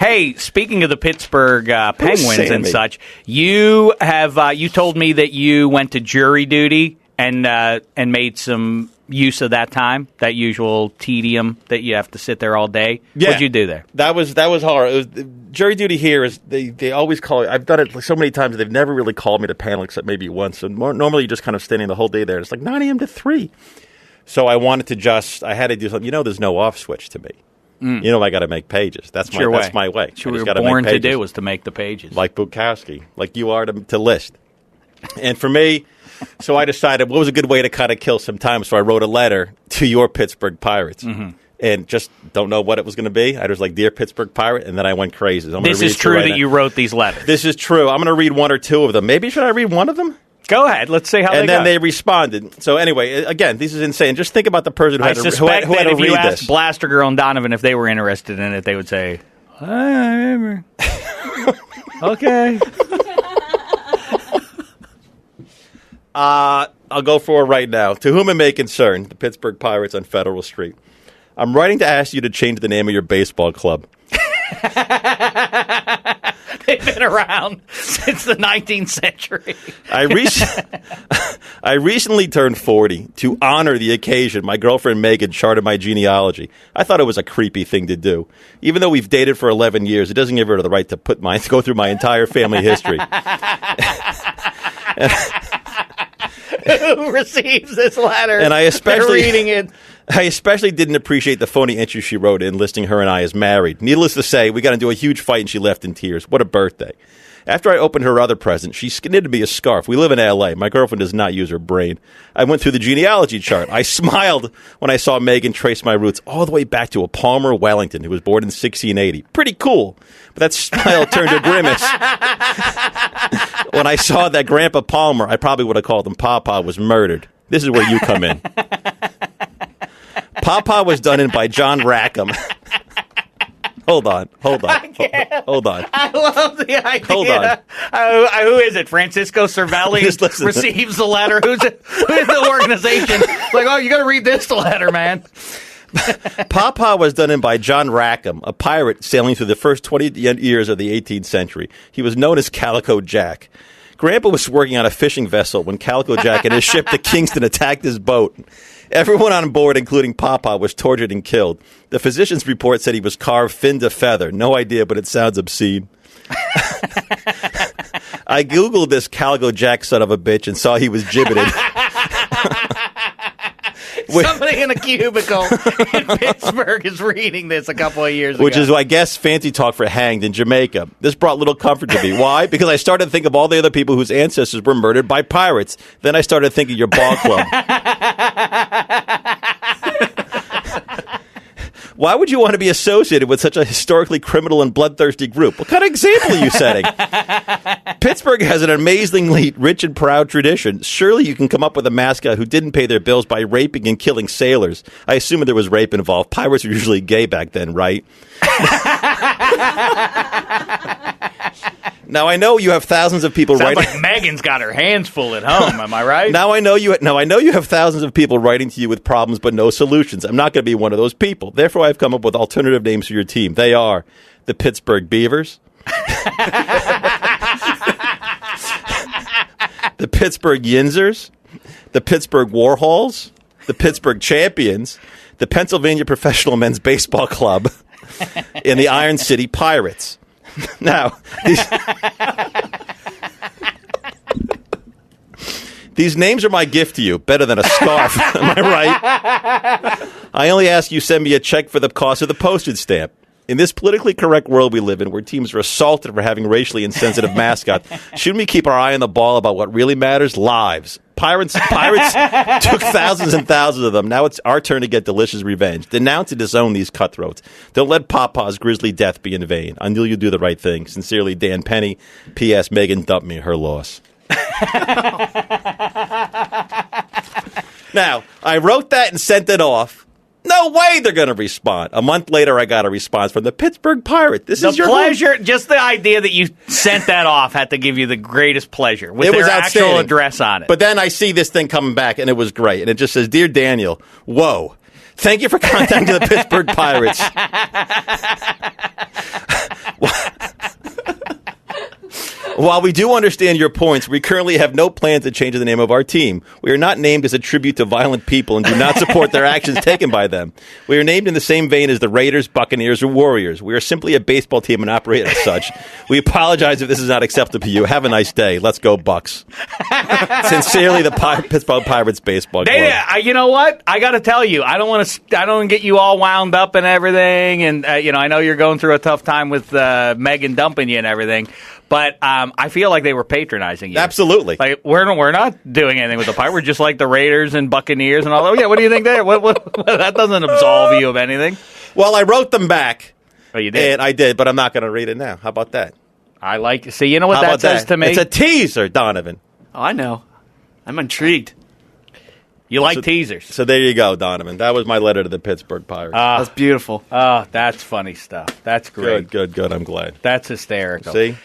Hey, speaking of the Pittsburgh Penguins and such, you have you told me that you went to jury duty and made some use of that time, that usual tedium that you have to sit there all day. Yeah. What'd you do there? That was hard. It was, jury duty here is they always call it. I've done it so many times. They've never really called me to panel except maybe once. So normally you're just kind of standing the whole day there. It's like 9 a.m. to 3. So I wanted to I had to do something. There's no off switch to me. I got to make pages. That's my way. What we were born to do was to make the pages. Like Bukowski, like you are to list. And for me, so I decided what was a good way to kind of kill some time. So I wrote a letter to your Pittsburgh Pirates. Mm-hmm. And just don't know what it was going to be. I was like, Dear Pittsburgh Pirate, and then I went crazy. This is true that you wrote these letters. This is true. I'm going to read one or two of them. Maybe should I read one of them? Go ahead. Let's see how they go. And then they responded. So anyway, again, this is insane. Just think about the person who had to read this. I suspect that if you asked Blaster Girl and Donovan if they were interested in it, they would say, I remember. Okay. I'll go for it right now. To whom it may concern, the Pittsburgh Pirates on Federal Street. I'm writing to ask you to change the name of your baseball club. They've been around since the 19th century. I recently turned 40. To honor the occasion, my girlfriend Megan charted my genealogy. I thought it was a creepy thing to do. Even though we've dated for 11 years, it doesn't give her the right to go through my entire family history. Who receives this letter? And I especially reading it. I especially didn't appreciate the phony entry she wrote in listing her and I as married. Needless to say, we got into a huge fight and she left in tears. What a birthday. After I opened her other present, she knitted me a scarf. We live in L.A. My girlfriend does not use her brain. I went through the genealogy chart. I smiled when I saw Megan trace my roots all the way back to a Palmer Wellington who was born in 1680. Pretty cool. But that smile turned to grimace. When I saw that Grandpa Palmer, I probably would have called him Papa, was murdered. This is where you come in. Papa was done in by John Rackham. Hold on. I love the idea. Hold on. Who is it? Francisco Cervelli receives the letter. Who's the organization? Like, oh, you got to read this letter, man. Papa was done in by John Rackham, a pirate sailing through the first 20 years of the 18th century. He was known as Calico Jack. Grandpa was working on a fishing vessel when Calico Jack and his ship, the Kingston, attacked his boat. Everyone on board, including Papa, was tortured and killed. The physician's report said he was carved fin to feather. No idea, but it sounds obscene. I Googled this Calico Jack son of a bitch and saw he was gibbeted. Somebody in a cubicle in Pittsburgh is reading this a couple of years ago. Which is, I guess, fancy talk for hanged in Jamaica. This brought little comfort to me. Why? Because I started to think of all the other people whose ancestors were murdered by pirates. Then I started thinking your ball club. Why would you want to be associated with such a historically criminal and bloodthirsty group? What kind of example are you setting? Pittsburgh has an amazingly rich and proud tradition. Surely you can come up with a mascot who didn't pay their bills by raping and killing sailors. I assume there was rape involved. Pirates were usually gay back then, right? Now I know you have thousands of people Sounds writing. like Megan's got her hands full at home. Am I right? Now I know you have thousands of people writing to you with problems but no solutions. I'm not going to be one of those people. Therefore, I've come up with alternative names for your team. They are the Pittsburgh Beavers, the Pittsburgh Yinzers, the Pittsburgh Warhols, the Pittsburgh Champions, the Pennsylvania Professional Men's Baseball Club, and the Iron City Pirates. Now, these names are my gift to you, better than a scarf. Am I right? I only ask you send me a check for the cost of the postage stamp. In this politically correct world we live in, where teams are assaulted for having racially insensitive mascots, shouldn't we keep our eye on the ball about what really matters? Lives. Pirates took thousands and thousands of them. Now it's our turn to get delicious revenge. Denounce and disown these cutthroats. Don't let Papa's grisly death be in vain. I knew you'd do the right thing. Sincerely, Dan Penny. P.S. Megan dumped me. Her loss. Now, I wrote that and sent it off. No way they're going to respond. A month later, I got a response from the Pittsburgh Pirate. This is your pleasure. Just the idea that you sent that off had to give you the greatest pleasure with their actual address on it. But then I see this thing coming back, and it was great. And it just says, Dear Daniel, whoa. Thank you for contacting the Pittsburgh Pirates. While we do understand your points, we currently have no plans to change the name of our team. We are not named as a tribute to violent people and do not support their actions taken by them. We are named in the same vein as the Raiders, Buccaneers, or Warriors. We are simply a baseball team and operate as such. We apologize if this is not acceptable to you. Have a nice day. Let's go, Bucks. Sincerely, the Pittsburgh Pirates baseball club. You know what? I got to tell you, I don't want to get you all wound up and everything. And I know you're going through a tough time with Megan dumping you and everything. But I feel like they were patronizing you. Absolutely. Like we're not doing anything with the Pirates. We're just like the Raiders and Buccaneers and all that. Yeah, what do you think there? What, that doesn't absolve you of anything. Well, I wrote them back. Oh, you did? And I did, but I'm not going to read it now. How about that? I like. See, you know what that says to me? It's a teaser, Donovan. Oh, I know. I'm intrigued. You like teasers. So there you go, Donovan. That was my letter to the Pittsburgh Pirates. That's beautiful. Oh, that's funny stuff. That's great. Good. I'm glad. That's hysterical. See?